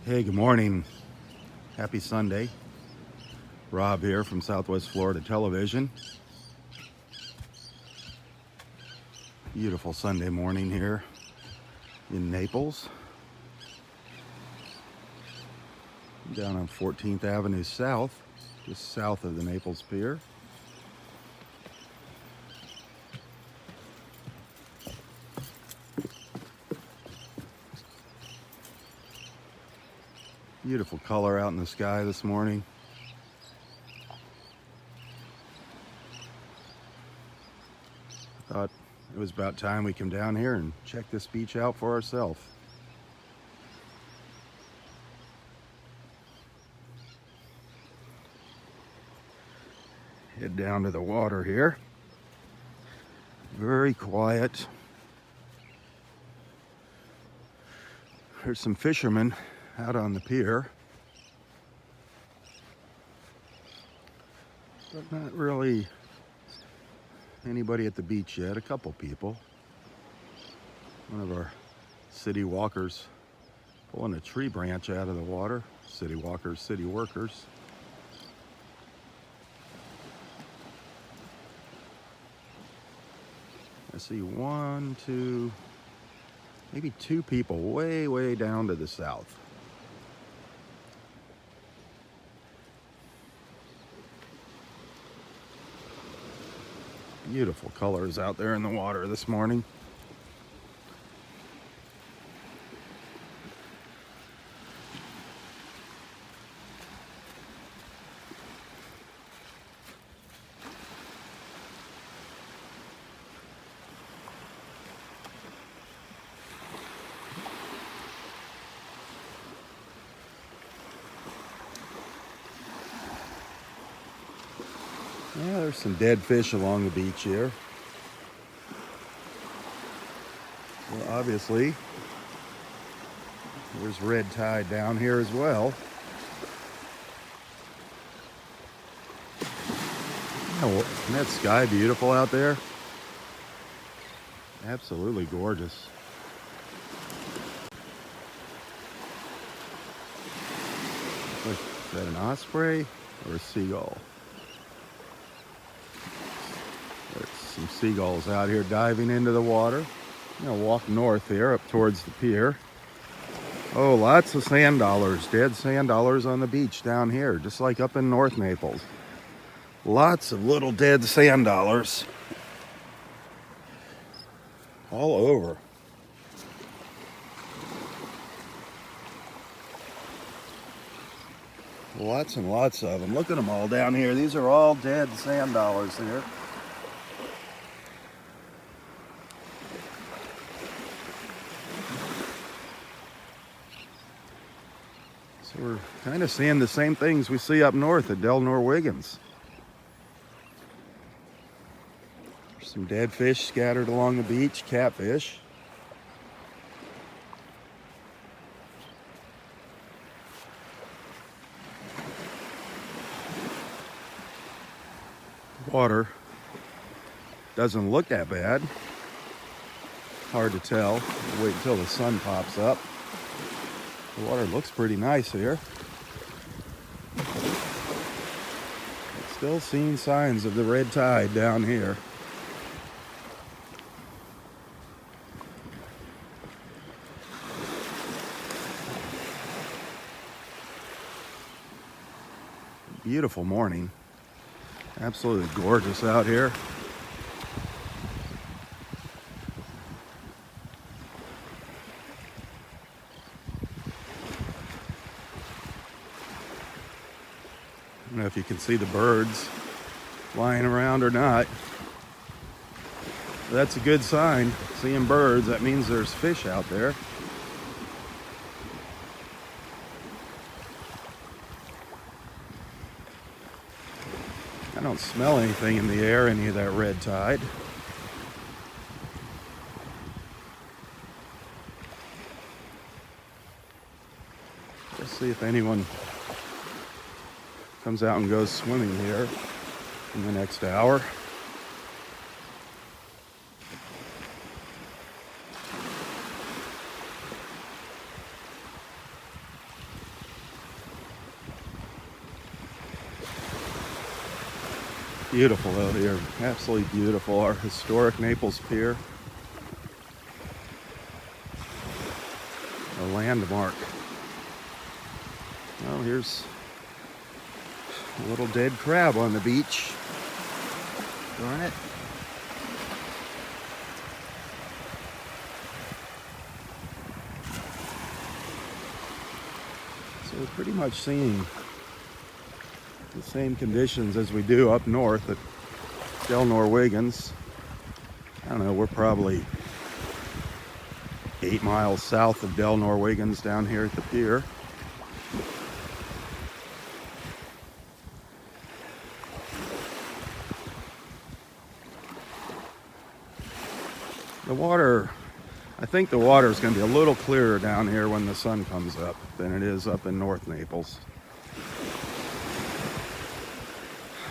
Hey, good morning. Happy Sunday. Rob here from Southwest Florida Television. Beautiful Sunday morning here in Naples. Down on 14th Avenue South, just south of the Naples Pier. Beautiful color out in the sky this morning. Thought it was about time we come down here and check this beach out for ourselves. Head down to the water here. Very quiet. There's some fishermen out on the pier, but not really anybody at the beach yet. A couple people. One of our city walkers pulling a tree branch out of the water. City walkers, city workers. I see one, two, maybe two people way down to the south. Beautiful colors out there in the water this morning. Yeah, there's some dead fish along the beach here. Well, obviously, there's red tide down here as well. Oh, isn't that sky beautiful out there? Absolutely gorgeous. Is that an osprey or a seagull? There's some seagulls out here diving into the water. I'm gonna walk north here up towards the pier. Oh, lots of sand dollars, dead sand dollars on the beach down here, just like up in North Naples. Lots of little dead sand dollars all over. Lots and lots of them. Look at them all down here. These are all dead sand dollars here. So we're kind of seeing the same things we see up north at Del Norwiggins. There's some dead fish scattered along the beach, catfish. Water doesn't look that bad. Hard to tell. Wait until the sun pops up. The water looks pretty nice here. Still seeing signs of the red tide down here. Beautiful morning. Absolutely gorgeous out here. I don't know if you can see the birds flying around or not. But that's a good sign. Seeing birds, that means there's fish out there. I don't smell anything in the air, any of that red tide. Let's see if anyone comes out and goes swimming here in the next hour. Beautiful out here, absolutely beautiful. Our historic Naples Pier, a landmark. Well, here's a little dead crab on the beach. Darn it. So we're pretty much seeing the same conditions as we do up north at Del Norwegians. I don't know, we're probably 8 miles south of Del Norwegians down here at the pier. The water, I think the water is going to be a little clearer down here when the sun comes up than it is up in North Naples.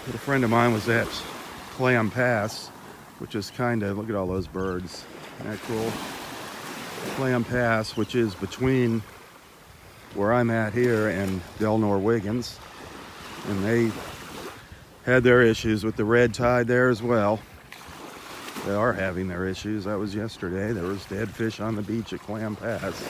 But a friend of mine was at Clam Pass, which is kind of, look at all those birds. Isn't that cool? Clam Pass, which is between where I'm at here and Del Norwegians. And they had their issues with the red tide there as well. They are having their issues. That was yesterday. There was dead fish on the beach at Clam Pass.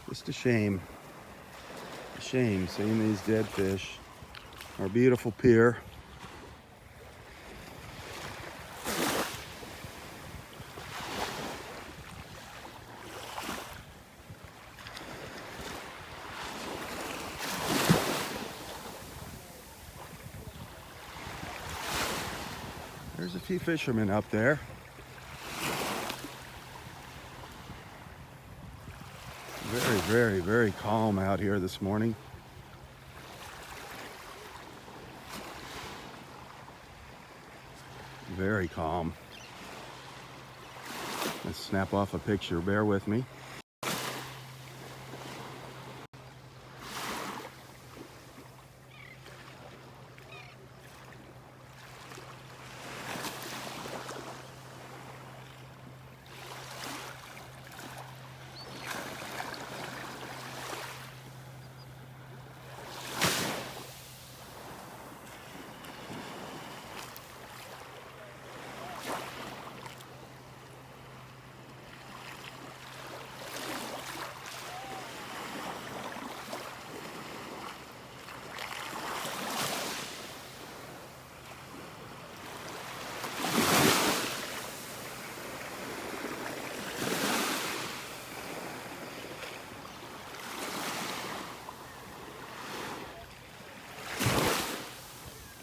Just a shame seeing these dead fish. Our beautiful pier. There's a few fishermen up there. Very, very, very calm out here this morning. Very calm. Let's snap off a picture. Bear with me.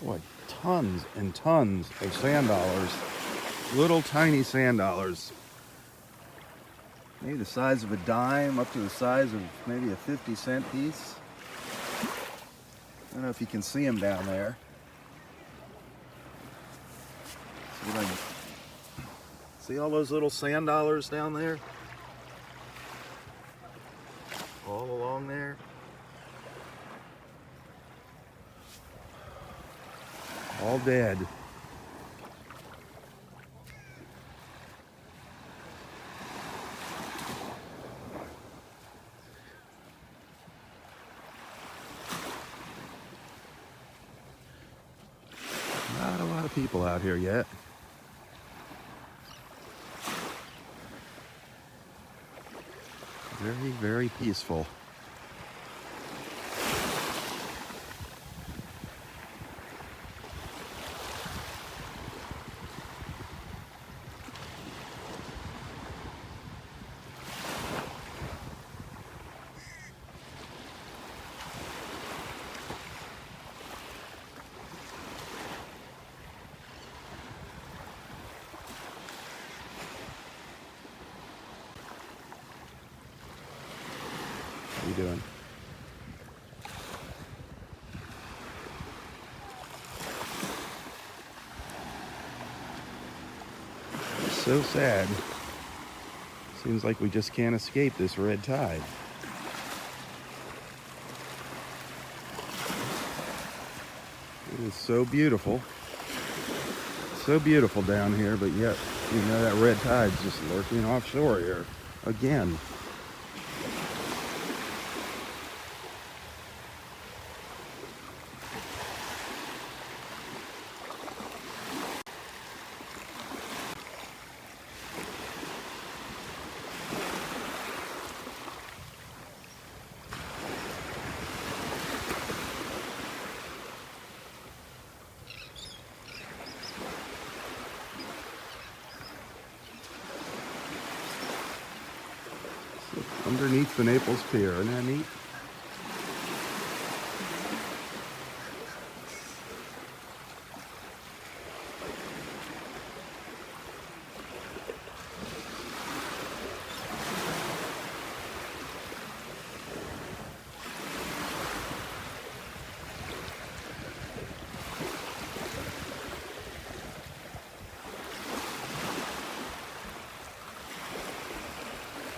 Boy, tons and tons of sand dollars. Little tiny sand dollars. Maybe the size of a dime, up to the size of maybe a 50-cent piece. I don't know if you can see them down there. See all those little sand dollars down there? All along there. All dead. Not a lot of people out here yet. Very, very peaceful. How you doing? So sad. Seems like we just can't escape this red tide. It is so beautiful. So beautiful down here, but yet, you know, that red tide's just lurking offshore here again. Underneath the Naples Pier, isn't that neat?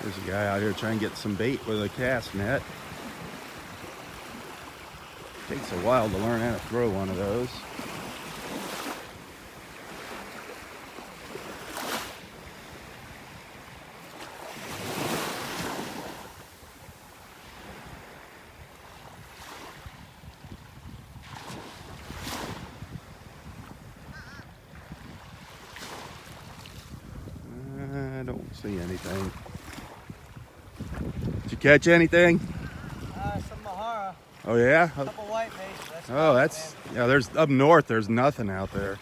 There's a guy out here trying to get some bait with a cast net. Takes a while to learn how to throw one of those. I don't see anything. Did you catch anything? Some Mahara. Oh yeah? A couple whitebaits. Oh, that's, yeah, there's, up north, there's nothing out there.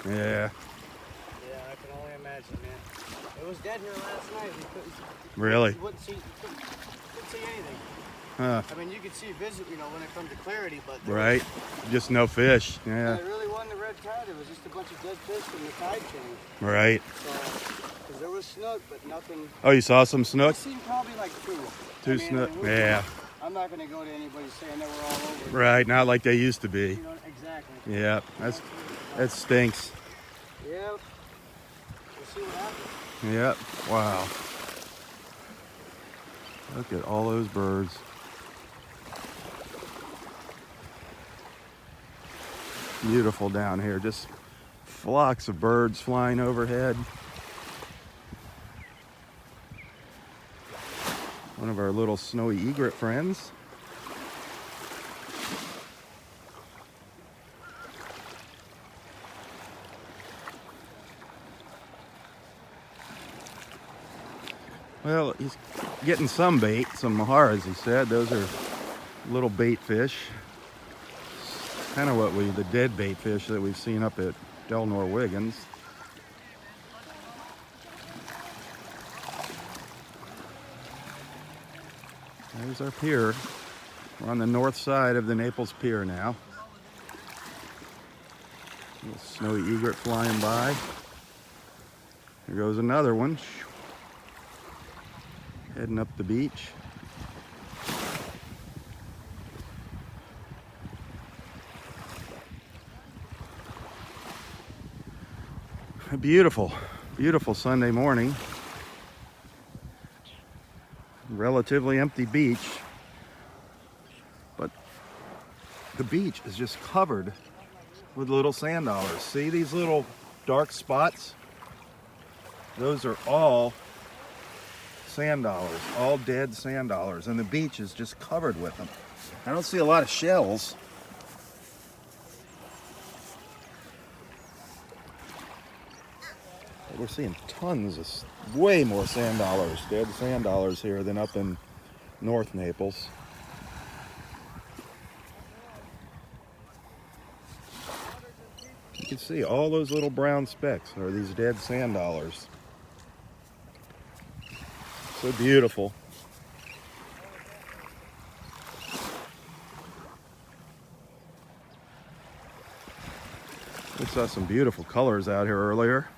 Really? Yeah. Yeah, I can only imagine, man. It was dead here last night. You couldn't, Really? you couldn't see anything. Huh. I mean, you could see visit, you know, when it comes to clarity, but Right. Just no fish. Yeah. it really wasn't the red tide. It was just a bunch of dead fish from the tide change. Right. So, because there was snook, but nothing. Oh, you saw some snook? I've seen probably like two. Two snook. Yeah. I'm not going to go to anybody saying that we're all over. Right. Not like they used to be. You know, exactly. Yeah. That stinks. Yep. We'll see what happens. Yep. Wow. Look at all those birds. Beautiful down here. Just flocks of birds flying overhead. One of our little snowy egret friends. Well, he's getting some bait, some maharas, he said. Those are little bait fish. Kind of the dead bait fish that we've seen up at Del Nor-Wiggins. There's our pier. We're on the north side of the Naples Pier now. Little snowy egret flying by. Here goes another one. Heading up the beach. A beautiful, beautiful Sunday morning. Relatively empty beach, but the beach is just covered with little sand dollars. See these little dark spots? Those are all sand dollars, all dead sand dollars, and the beach is just covered with them. I don't see a lot of shells. But we're seeing tons of, way more sand dollars, dead sand dollars here than up in North Naples. You can see all those little brown specks are these dead sand dollars. So beautiful. We saw some beautiful colors out here earlier.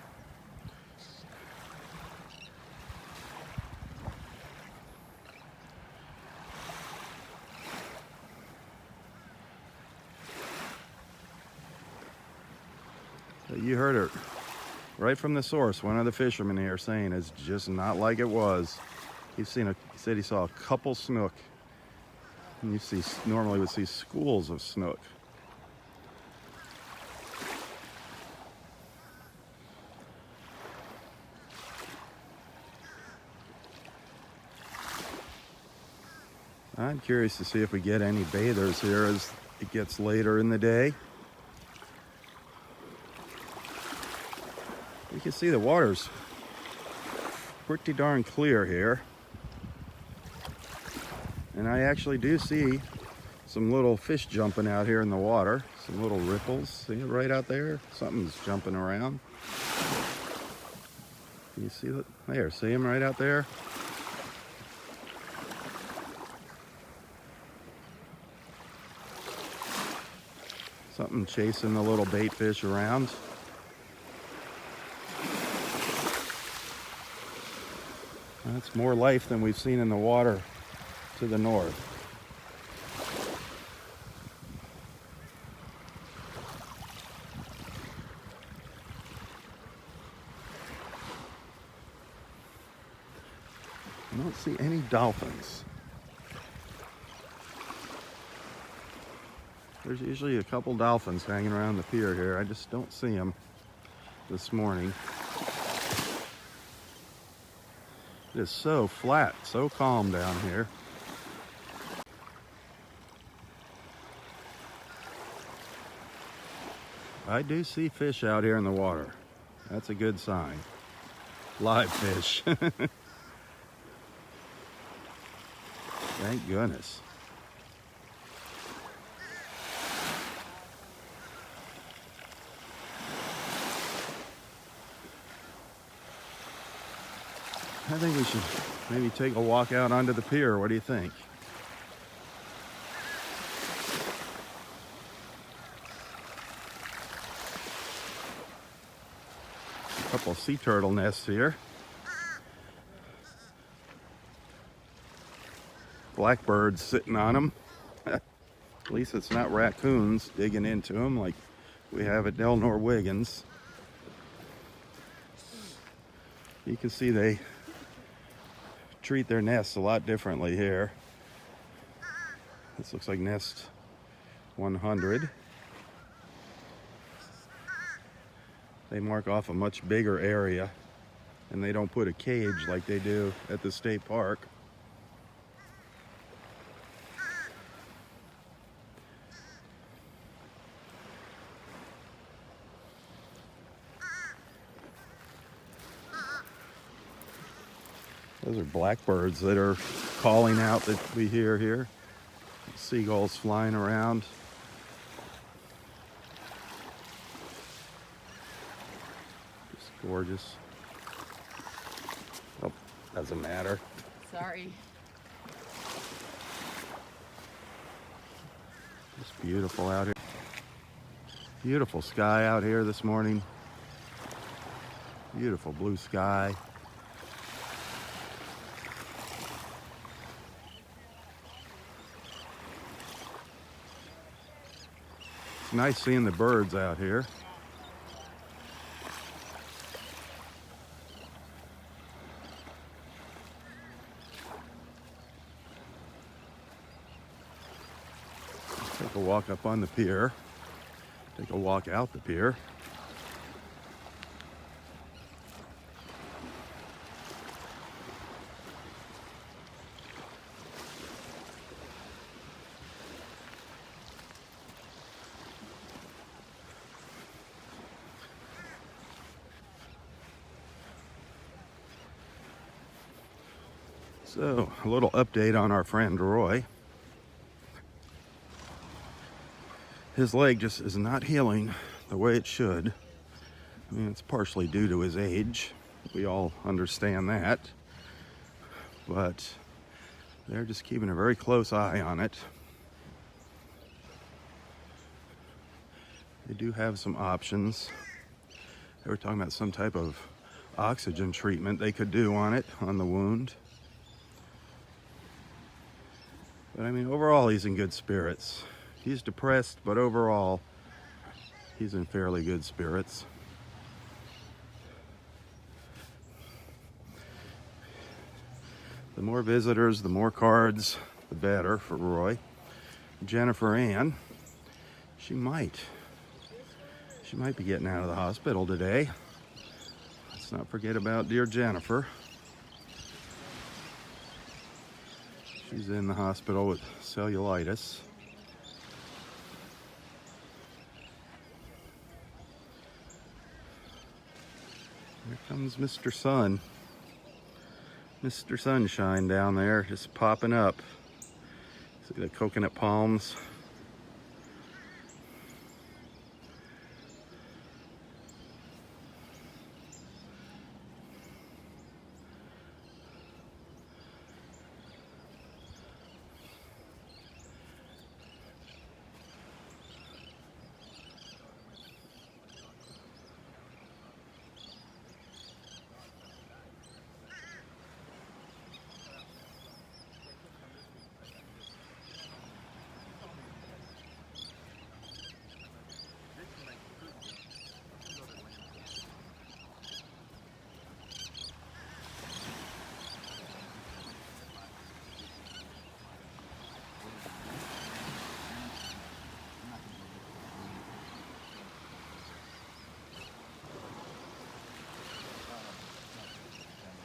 You heard it right from the source. One of the fishermen here saying it's just not like it was. He said he saw a couple snook, and you normally would see schools of snook. I'm curious to see if we get any bathers here as it gets later in the day. You can see the water's pretty darn clear here. And I actually do see some little fish jumping out here in the water. Some little ripples. See it right out there? Something's jumping around. Can you see it? There, see him right out there? Something chasing the little bait fish around. That's more life than we've seen in the water to the north. I don't see any dolphins. There's usually a couple dolphins hanging around the pier here. I just don't see them this morning. It is so flat, so calm down here. I do see fish out here in the water. That's a good sign. Live fish. Thank goodness. I think we should maybe take a walk out onto the pier. What do you think? A couple of sea turtle nests here. Blackbirds sitting on them. At least it's not raccoons digging into them like we have at Del Norwiggins. You can see they treat their nests a lot differently here. This looks like nest 100. They mark off a much bigger area and they don't put a cage like they do at the state park. Those are blackbirds that are calling out that we hear here. Seagulls flying around. Just gorgeous. Oh, doesn't matter. Sorry. It's beautiful out here. Beautiful sky out here this morning. Beautiful blue sky. It's nice seeing the birds out here. Let's take a walk up on the pier. Take a walk out the pier. So, a little update on our friend Roy. His leg just is not healing the way it should. I mean, it's partially due to his age. We all understand that. But they're just keeping a very close eye on it. They do have some options. They were talking about some type of oxygen treatment they could do on it, on the wound. But I mean, overall, he's in good spirits. He's depressed, but overall, he's in fairly good spirits. The more visitors, the more cards, the better for Roy. Jennifer Ann, she might be getting out of the hospital today. Let's not forget about dear Jennifer. She She's in the hospital with cellulitis. Here comes Mr. Sun. Mr. Sunshine down there, just popping up. See the coconut palms.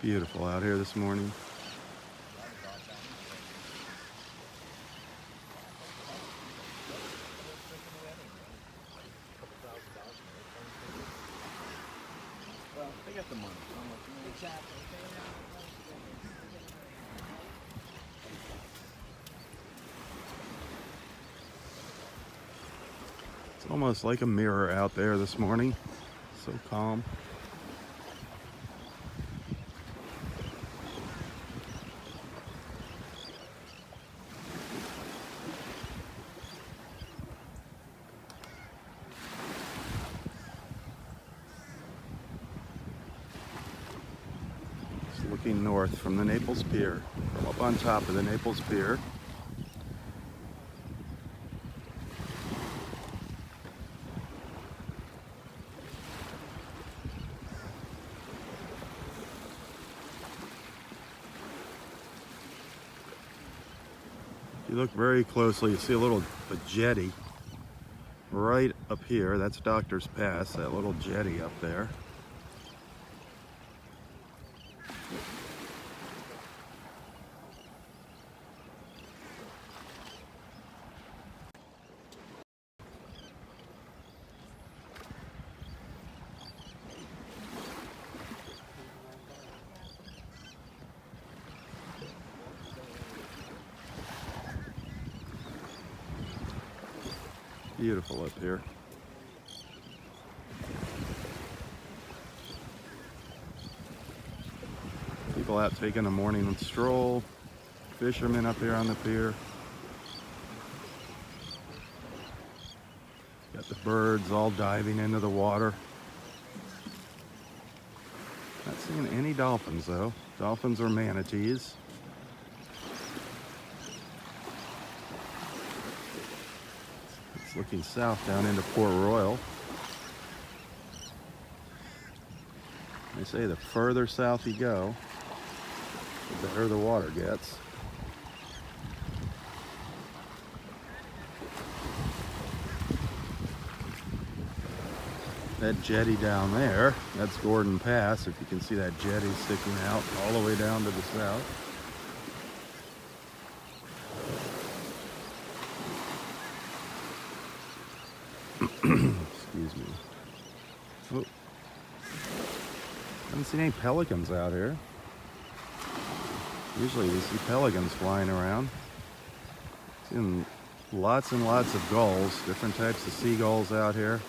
Beautiful out here this morning. Well, they got the money. Exactly. It's almost like a mirror out there this morning. So calm. Just looking north from the Naples Pier, from up on top of the Naples Pier. If you look very closely, you see a jetty right up here. That's Doctor's Pass, that little jetty up there. Beautiful up here. People out taking a morning stroll. Fishermen up here on the pier. Got the birds all diving into the water. Not seeing any dolphins though. Dolphins or manatees. It's looking south down into Port Royal. They say the further south you go, the better the water gets. That jetty down there, that's Gordon Pass, if you can see that jetty sticking out all the way down to the south. Excuse me. Oh. Haven't seen any pelicans out here. Usually we see pelicans flying around. Seeing lots and lots of gulls, different types of seagulls out here.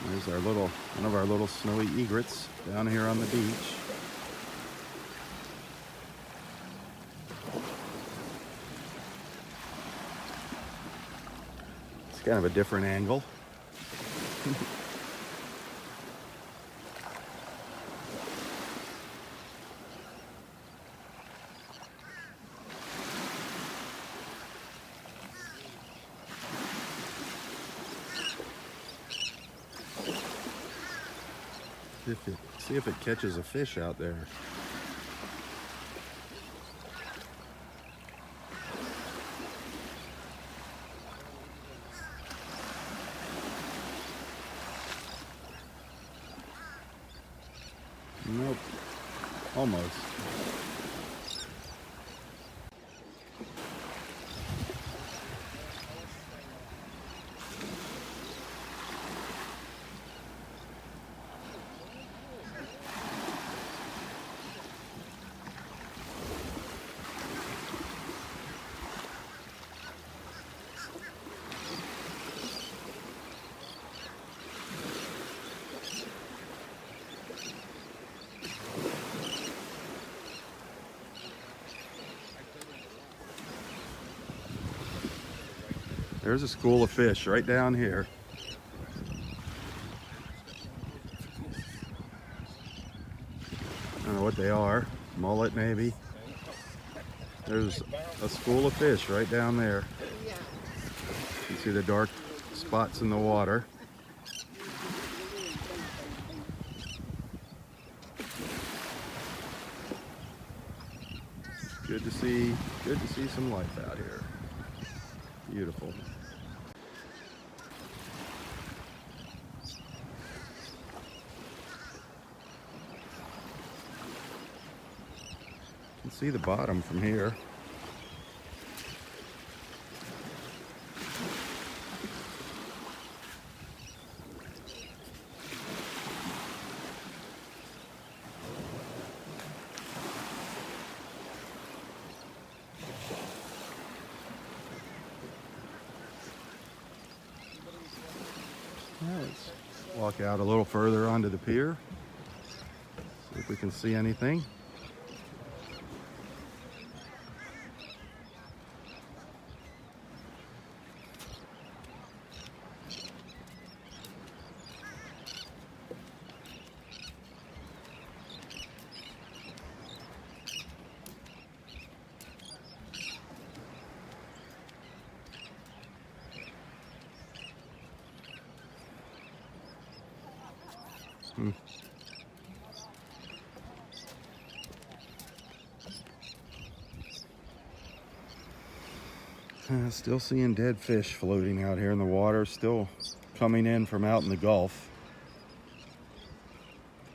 There's one of our little snowy egrets down here on the beach. It's kind of a different angle. See if it catches a fish out there. Nope. Almost. There's a school of fish right down here. I don't know what they are. Mullet maybe. There's a school of fish right down there. You see the dark spots in the water. Good to see some life out here. Beautiful. You can see the bottom from here. Let's walk out a little further onto the pier. See if we can see anything. Still seeing dead fish floating out here in the water, still coming in from out in the Gulf.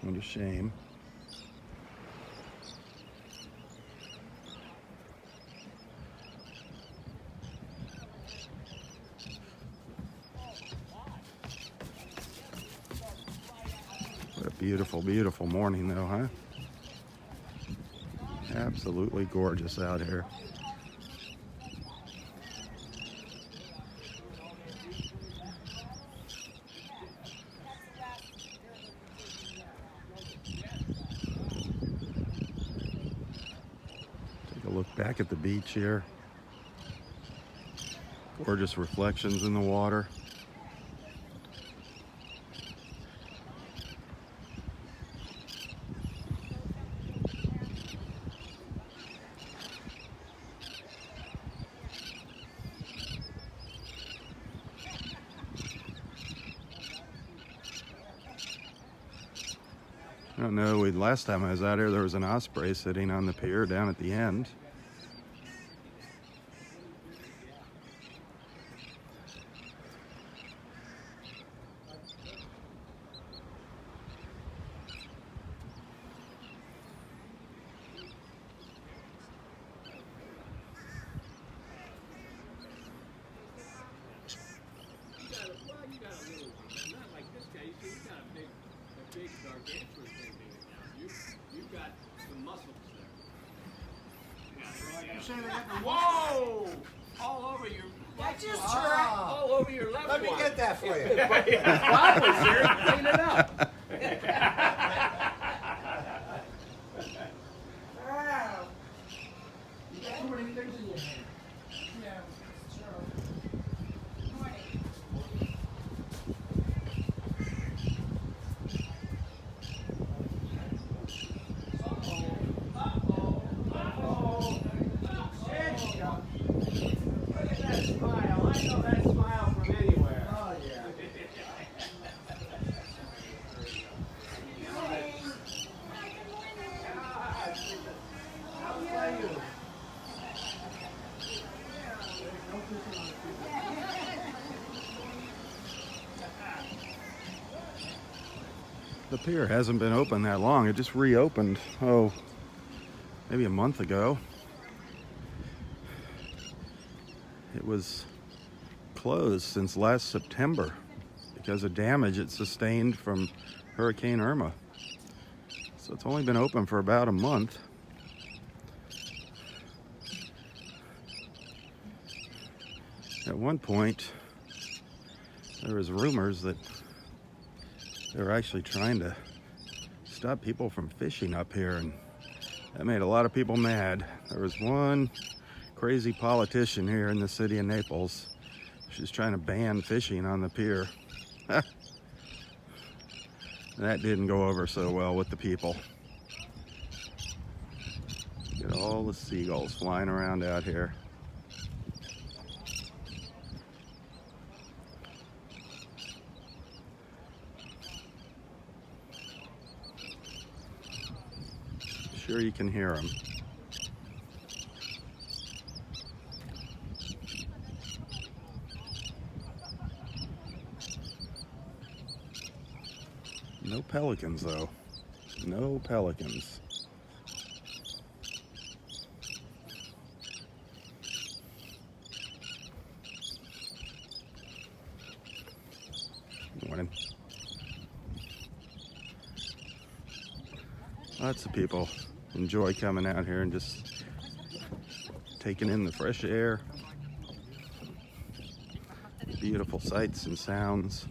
What a shame. What a beautiful, beautiful morning though, huh? Absolutely gorgeous out here. Look back at the beach here. Gorgeous reflections in the water. I don't know, last time I was out here there was an osprey sitting on the pier down at the end. You've got some muscles there. Whoa! All over your. That's just all over your left. Let me get that for you. Robb was here to clean it up. You got too many things in your hand. Yeah, sure. The pier hasn't been open that long. It just reopened, oh, maybe a month ago. It was closed since last September because of damage it sustained from Hurricane Irma. So it's only been open for about a month. At one point, there was rumors that they were actually trying to stop people from fishing up here, and that made a lot of people mad. There was one crazy politician here in the city of Naples. She's trying to ban fishing on the pier. That didn't go over so well with the people. Get all the seagulls flying around out here. Sure you can hear them. No pelicans though. No pelicans. Morning. Lots of people enjoy coming out here and just taking in the fresh air, beautiful sights and sounds.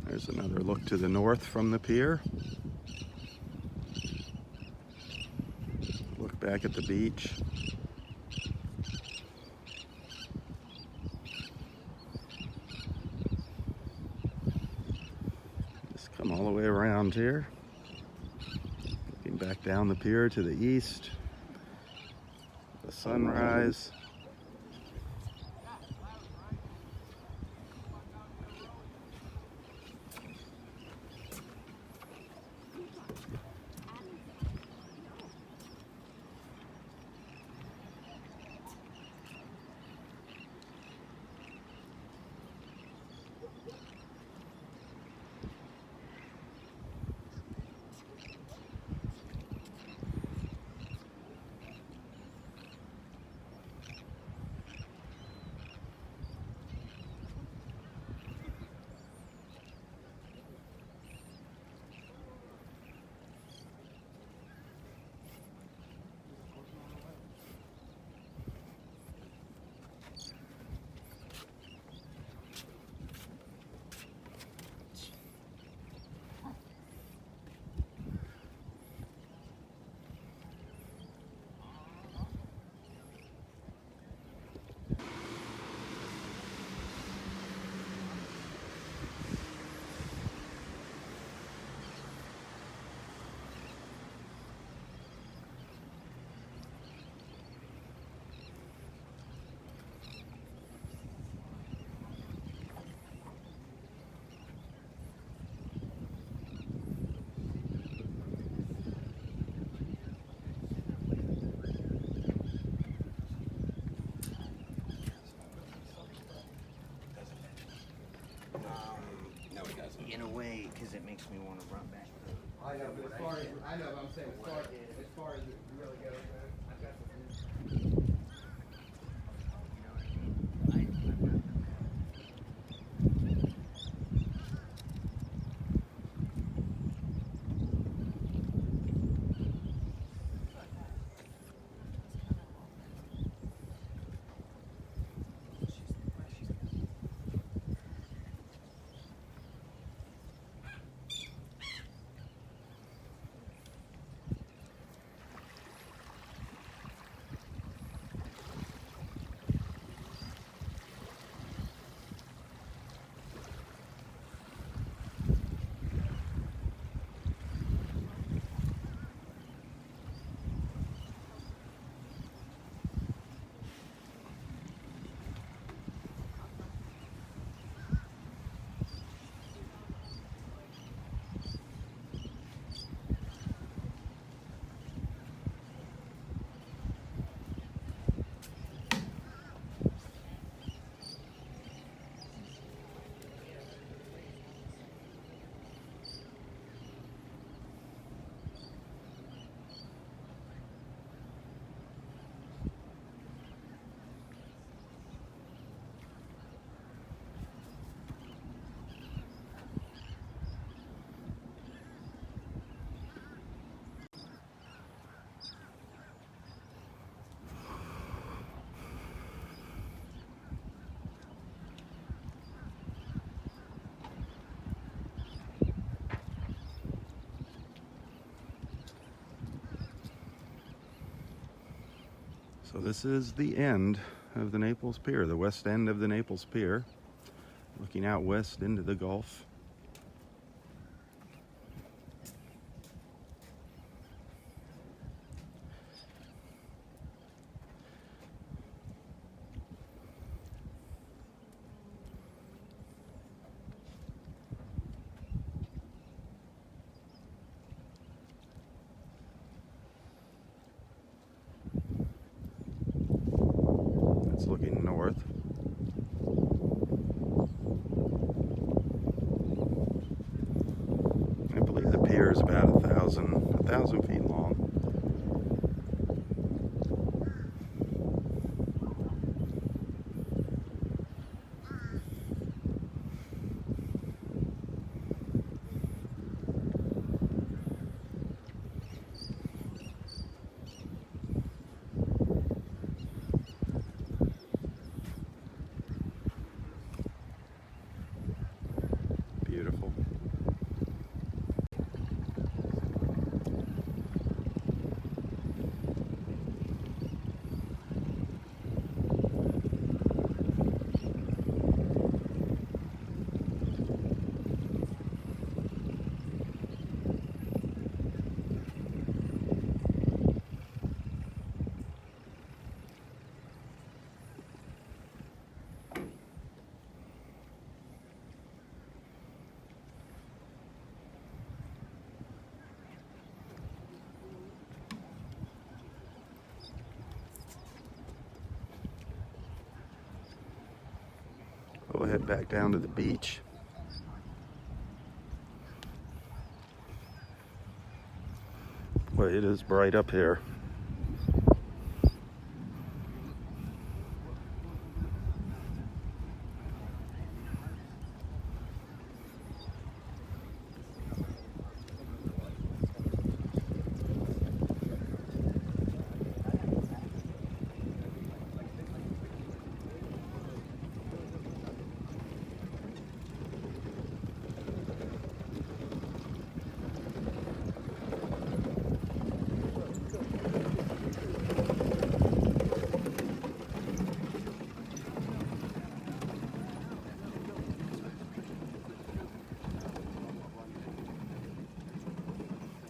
There's another look to the north from the pier. Look back at the beach. Just come all the way around here. Looking back down the pier to the east. The sunrise. In a way, because it makes me want to run back. I know, but as far as I'm saying, as far as it really goes, man, I've got some. This is the end of the Naples Pier, the west end of the Naples Pier, looking out west into the Gulf. It's looking north. I believe the pier is about 1,000 feet long. Beautiful. We'll head back down to the beach. Boy, it is bright up here.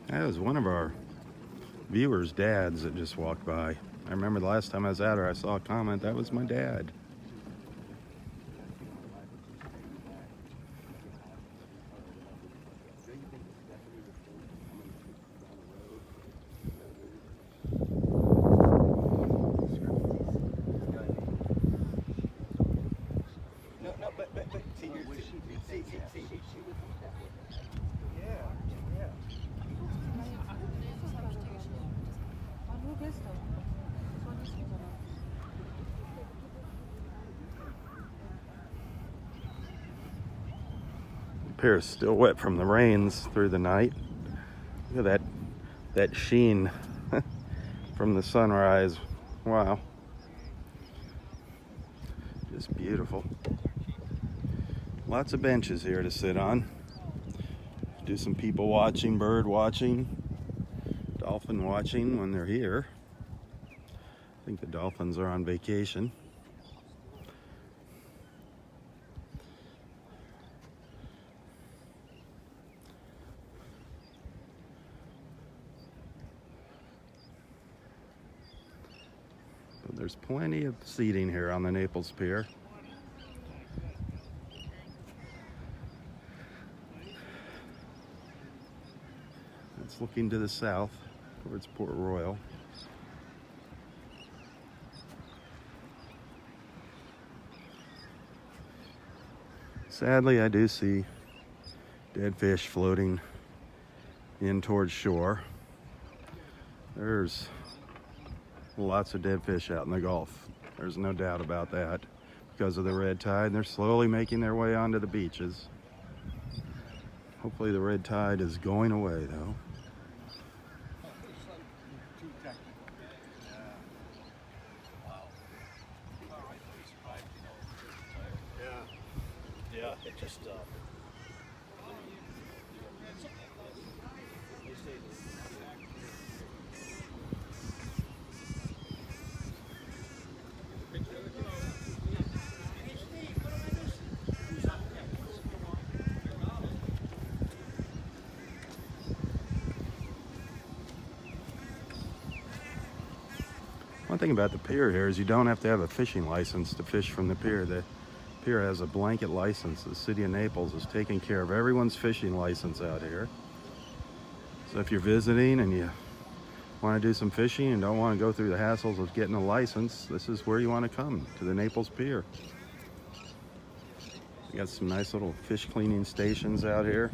That was one of our viewers' dads that just walked by. I remember the last time I was out here, I saw a comment, that was my dad. The pier is still wet from the rains through the night. Look at that sheen from the sunrise. Wow. Just beautiful. Lots of benches here to sit on. Do some people watching, bird watching, dolphin watching when they're here. I think the dolphins are on vacation. But there's plenty of seating here on the Naples Pier. It's looking to the south towards Port Royal. Sadly, I do see dead fish floating in towards shore. There's lots of dead fish out in the Gulf. There's no doubt about that. Because of the red tide, they're slowly making their way onto the beaches. Hopefully the red tide is going away though. Yeah, it just thing about the pier here is you don't have to have a fishing license to fish from the pier. The pier has a blanket license. The city of Naples is taking care of everyone's fishing license out here. So if you're visiting and you want to do some fishing and don't want to go through the hassles of getting a license, this is where you want to come, to the Naples Pier. We got some nice little fish cleaning stations out here.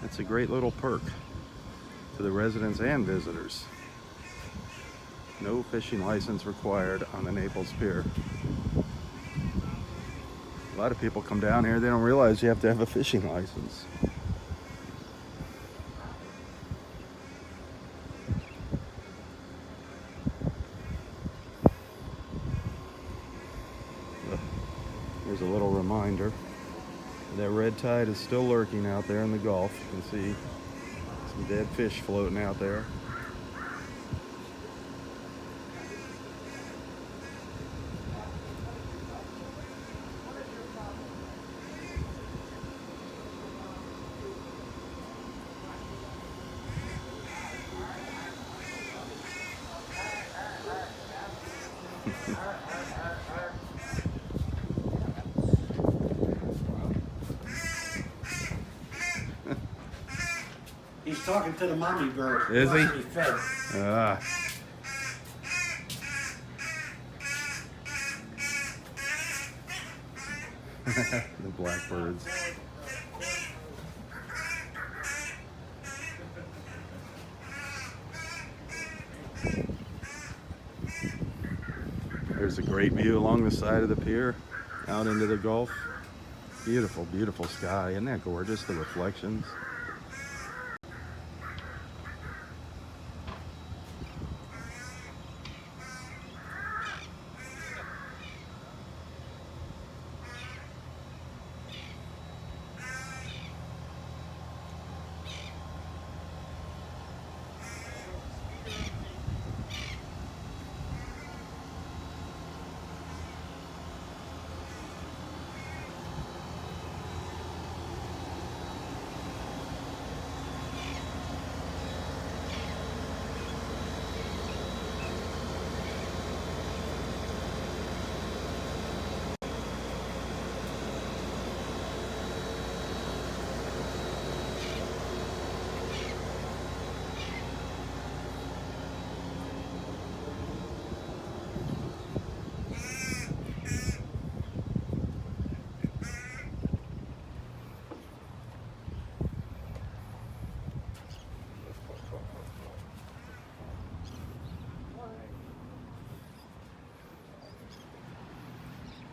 It's a great little perk to the residents and visitors. No fishing license required on the Naples Pier. A lot of people come down here, they don't realize you have to have a fishing license. Here's a little reminder. That red tide is still lurking out there in the Gulf. You can see some dead fish floating out there. He's talking to the mommy bird. Is he? Wants to be fed. Ah. The blackbirds. There's a great view along the side of the pier out into the Gulf. Beautiful, beautiful sky. Isn't that gorgeous, the reflections?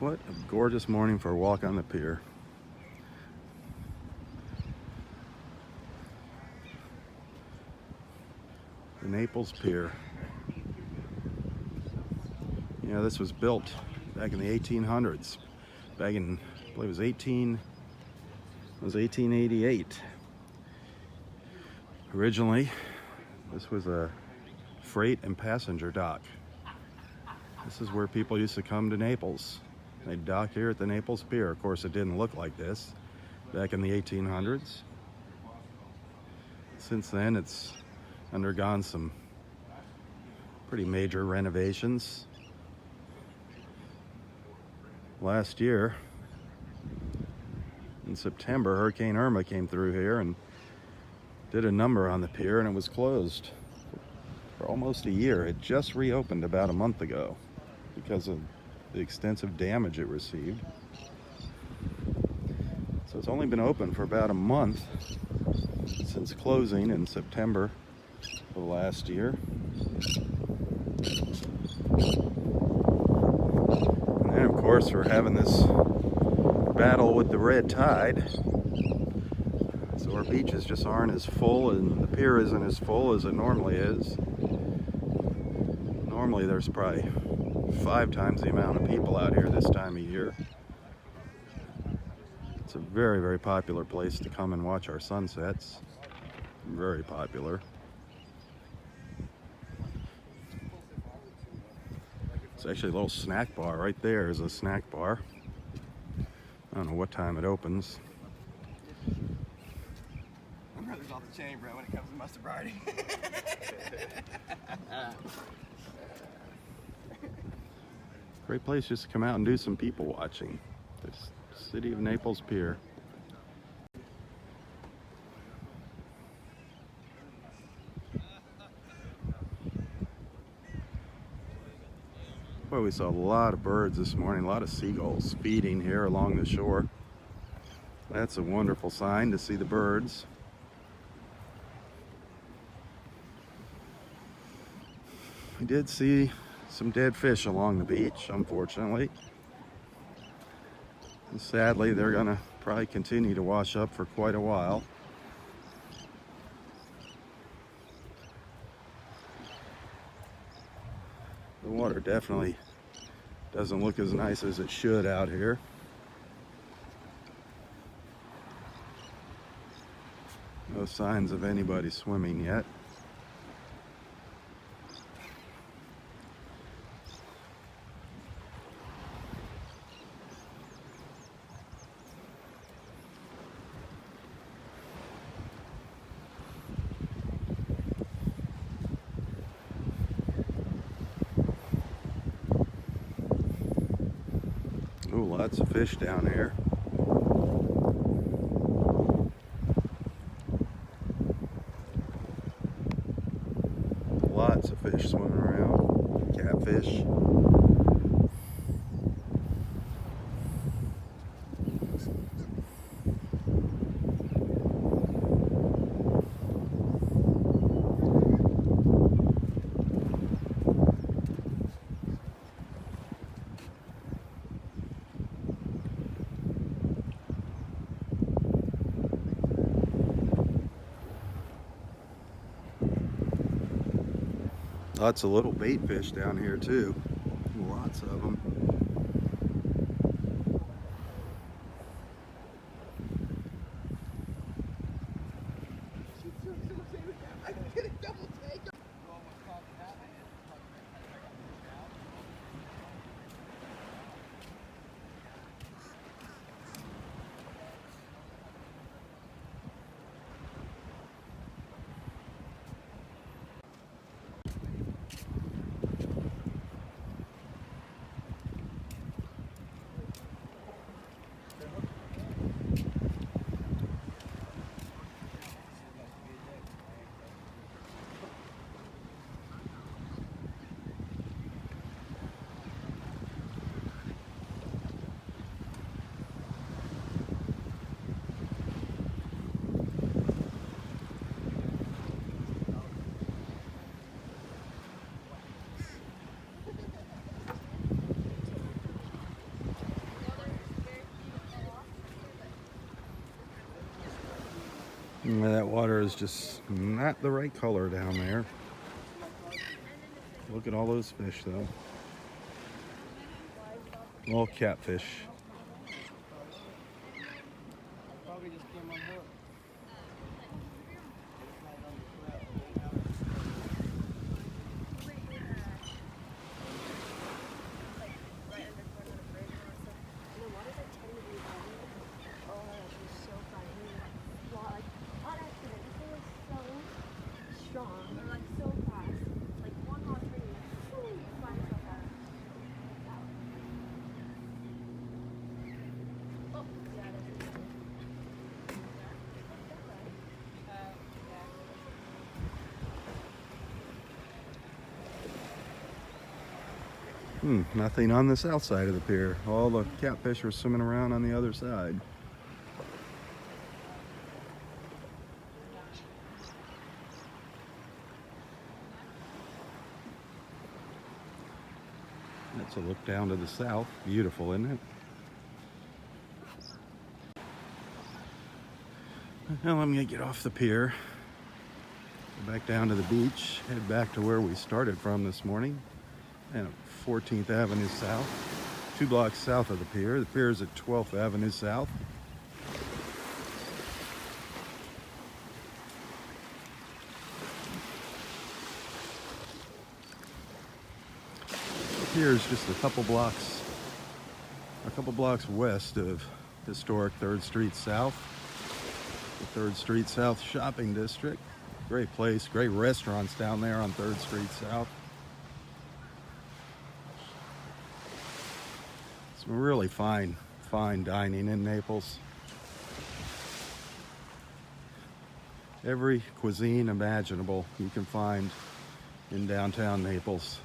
What a gorgeous morning for a walk on the pier. The Naples Pier. You know, this was built back in the 1800s. Back in, I believe it was 1888. Originally, this was a freight and passenger dock. This is where people used to come to Naples. They'd dock here at the Naples Pier. Of course, it didn't look like this back in the 1800s. Since then, it's undergone some pretty major renovations. Last year, in September, Hurricane Irma came through here and did a number on the pier, and it was closed for almost a year. It just reopened about a month ago because of the extensive damage it received. So it's only been open for about a month since closing in September of last year. And then, of course, we're having this battle with the red tide. So our beaches just aren't as full, and the pier isn't as full as it normally is. Normally there's probably 5 times the amount of people out here this time of year. It's a very, very popular place to come and watch our sunsets. Very popular. It's actually a little snack bar. Right there is a snack bar. I don't know what time it opens. My brother's off the chain, bro, when it comes to my sobriety. Great place just to come out and do some people watching. This city of Naples Pier. Well, we saw a lot of birds this morning, a lot of seagulls feeding here along the shore. That's a wonderful sign to see the birds. We did see some dead fish along the beach, unfortunately. And sadly, they're gonna probably continue to wash up for quite a while. The water definitely doesn't look as nice as it should out here. No signs of anybody swimming yet. Oh, lots of fish down here. Lots of fish swimming around. Catfish. Lots of little bait fish down here too. Lots of them. I can get a double take. That water is just not the right color down there. Look at all those fish though. All catfish. Probably just came unhooked. Nothing on the south side of the pier. All the catfish are swimming around on the other side. That's a look down to the south. Beautiful, isn't it? Now I'm gonna get off the pier, go back down to the beach, head back to where we started from this morning, and 14th Avenue South, 2 blocks south of the pier. The pier is at 12th Avenue South. The Pier is just a couple blocks west of historic 3rd Street South, the 3rd Street South shopping district. Great place, great restaurants down there on 3rd Street South. Some really fine dining in Naples. Every cuisine imaginable you can find in downtown Naples.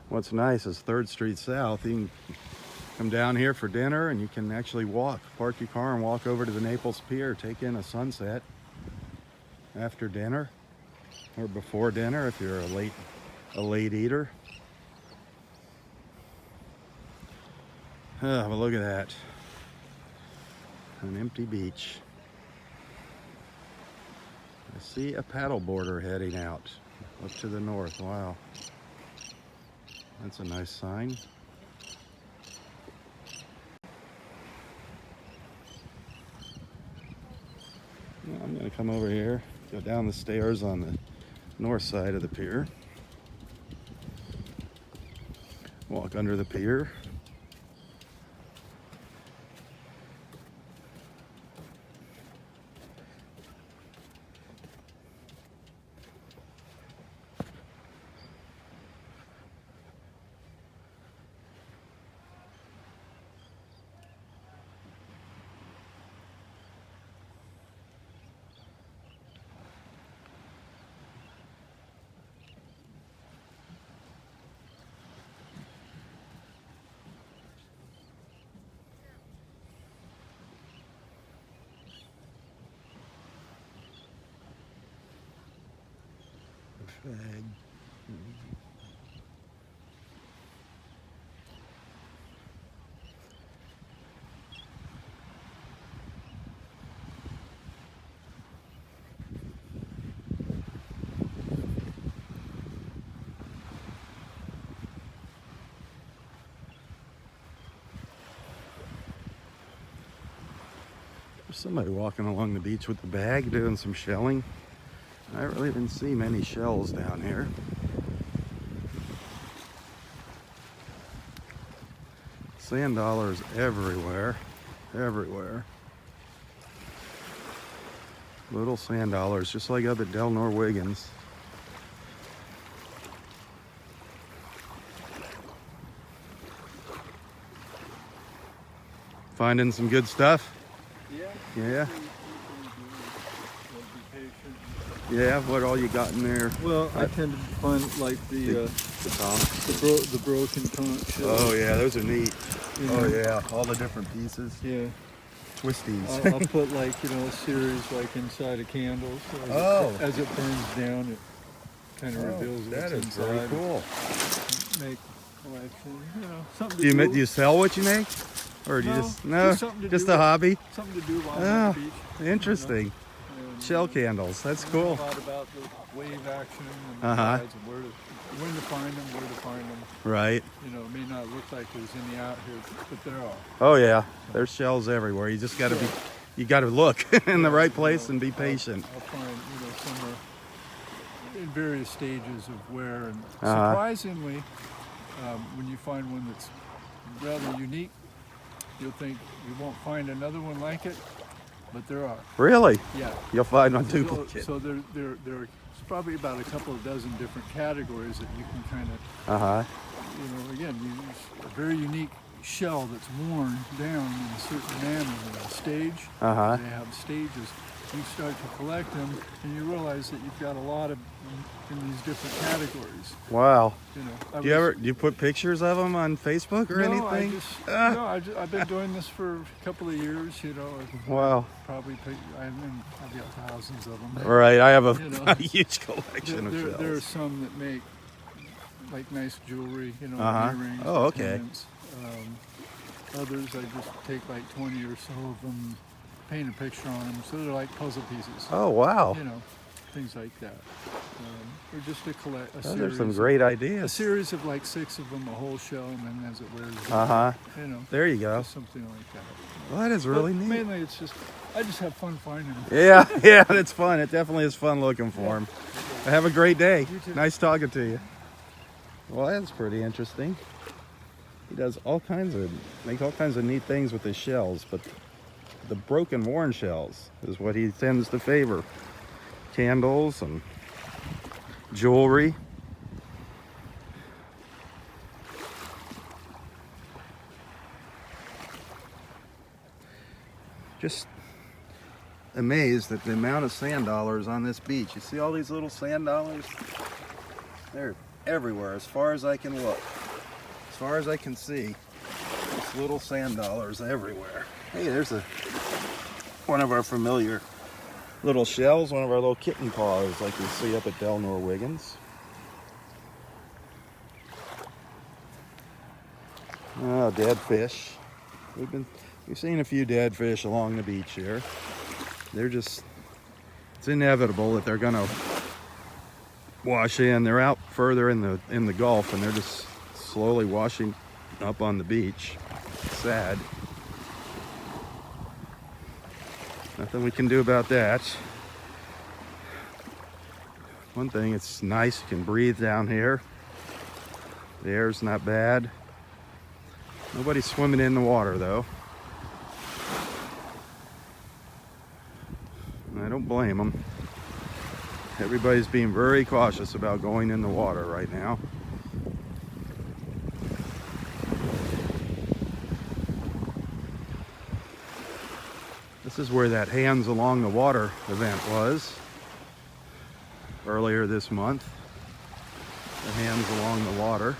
What's nice is 3rd Street South. You can come down here for dinner and you can actually park your car and walk over to the Naples Pier, take in a sunset after dinner or before dinner if you're a late eater. Oh, but look at that. An empty beach. I see a paddleboarder heading out up to the north. Wow. That's a nice sign. I'm going to come over here, go down the stairs on the north side of the pier. Walk under the pier. Flag. There's somebody walking along the beach with a bag doing some shelling. I really didn't see many shells down here. Sand dollars everywhere. Everywhere. Little sand dollars, just like other Del Norwegans. Finding some good stuff? Yeah. Yeah, what all you got in there? Well, I tend to find like the broken conch shells. Oh yeah, those are neat. You Oh know? yeah, all the different pieces. Yeah. Twisties. I'll put like, a series like inside a candle. So as it burns down, it kind of reveals what's inside. That is very cool. Make collection, something to Do you sell what you make? Or do you just a hobby? Something to do while I'm at the beach. Interesting. And, Shell candles, that's I cool. know a lot about the wave action and the tides and when to find them, where to find them. Right. It may not look like there's any out here, but there are. Oh yeah, there's shells everywhere. You just gotta you gotta look in the right place and be patient. I'll find, somewhere in various stages of wear, and surprisingly, when you find one that's rather unique, you'll think you won't find another one like it, but there are. Really? Yeah. You'll find one duplicate. So there's probably about a couple of dozen different categories that you can kind of, again, use a very unique shell that's worn down in a certain manner in a stage. They have stages. You start to collect them, and you realize that you've got a lot of in these different categories. Wow. Do you put pictures of them on Facebook or anything? I've been doing this for a couple of years. Wow. I've got thousands of them. Right. I have a huge collection of shells. There are some that make like nice jewelry. Earrings. Oh, okay. Pendants. Others, I just take like 20 or so of them, paint a picture on them, so they're like puzzle pieces. Oh, wow. Things like that. or just a collect. Those are some great A ideas. series of like 6 of them, a whole shell, and then as it wears Uh huh. you know, There you go. just something like that. Well, that is really But neat. mainly, it's just I just have fun finding them. Yeah, yeah, it's fun. It definitely is fun looking for them. Have a great day. You too. Nice talking to you. Well, that's pretty interesting. He does makes all kinds of neat things with his shells, but the broken worn shells is what he tends to favor. Candles and jewelry. Just amazed at the amount of sand dollars on this beach. You see all these little sand dollars? They're everywhere as far as I can look. As far as I can see, there's little sand dollars everywhere. Hey, there's one of our familiar little shells, one of our little kitten paws like you see up at Delnor Wiggins. Oh, dead fish. We've seen a few dead fish along the beach here. It's inevitable that they're gonna wash in. They're out further in the Gulf, and they're just slowly washing up on the beach. Sad. Nothing we can do about that. One thing, it's nice, you can breathe down here. The air's not bad. Nobody's swimming in the water though. I don't blame them. Everybody's being very cautious about going in the water right now. This is where that Hands Along the Water event was earlier this month. The Hands Along the Water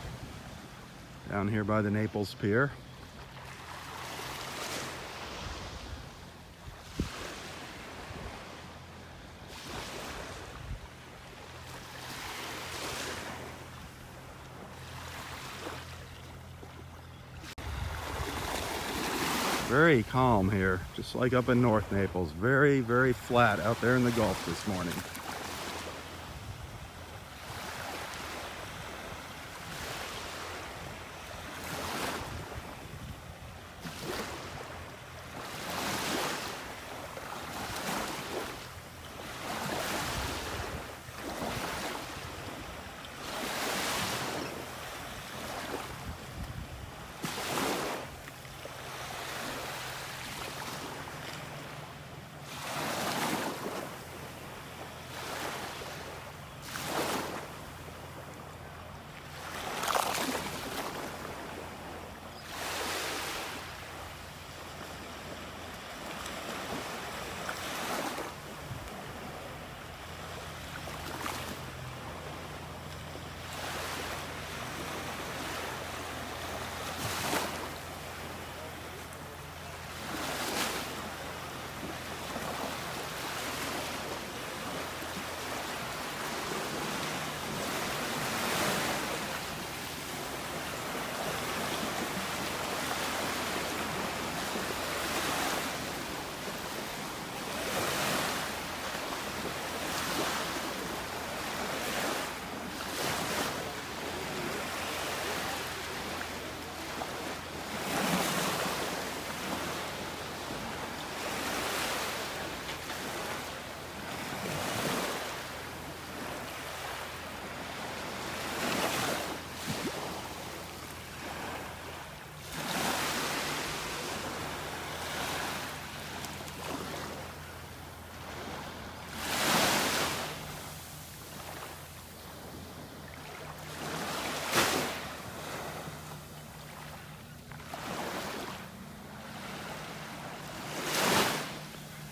down here by the Naples Pier. Very calm here, just like up in North Naples. Very, very flat out there in the Gulf this morning.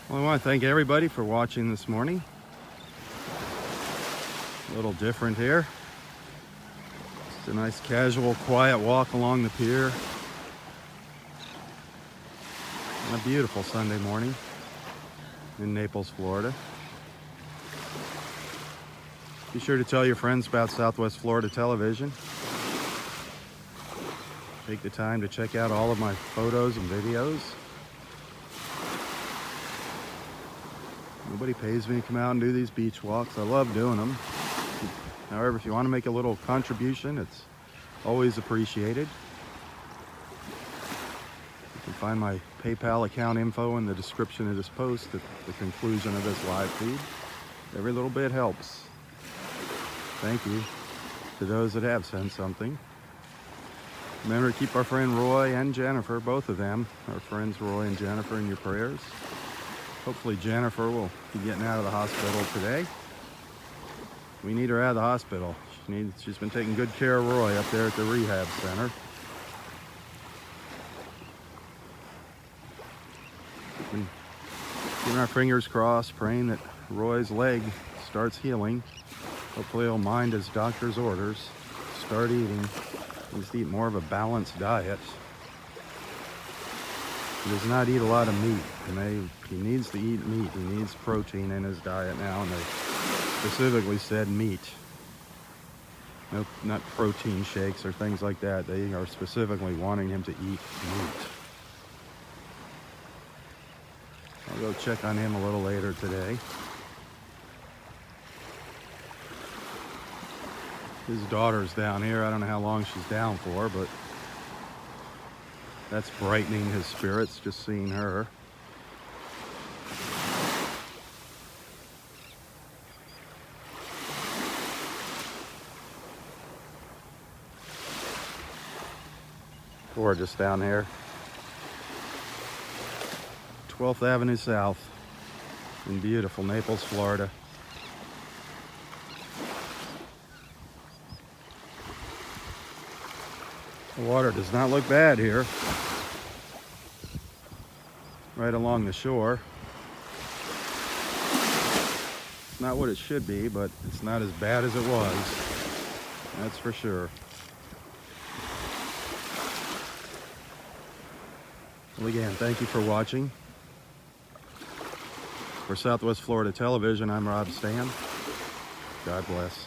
Well, I want to thank everybody for watching this morning. A little different here. Just a nice casual, quiet walk along the pier. On a beautiful Sunday morning in Naples, Florida. Be sure to tell your friends about Southwest Florida Television. Take the time to check out all of my photos and videos. Nobody pays me to come out and do these beach walks. I love doing them. However, if you want to make a little contribution, it's always appreciated. You can find my PayPal account info in the description of this post at the conclusion of this live feed. Every little bit helps. Thank you to those that have sent something. Remember to keep our friend Roy and Jennifer, both of them, our friends Roy and Jennifer, in your prayers. Hopefully Jennifer will be getting out of the hospital today. We need her out of the hospital. She's been taking good care of Roy up there at the rehab center. Been keeping our fingers crossed, praying that Roy's leg starts healing. Hopefully he'll mind his doctor's orders, start eating. He needs to eat more of a balanced diet. He does not eat a lot of meat, and he needs to eat meat. He needs protein in his diet now, and they specifically said meat. No, not protein shakes or things like that. They are specifically wanting him to eat meat. I'll go check on him a little later today. His daughter's down here. I don't know how long she's down for, but that's brightening his spirits, just seeing her. Gorgeous down here. 12th Avenue South in beautiful Naples, Florida. The water does not look bad here. Right along the shore. It's not what it should be, but it's not as bad as it was. That's for sure. Well, again, thank you for watching. For Southwest Florida Television, I'm Robb Stan. God bless.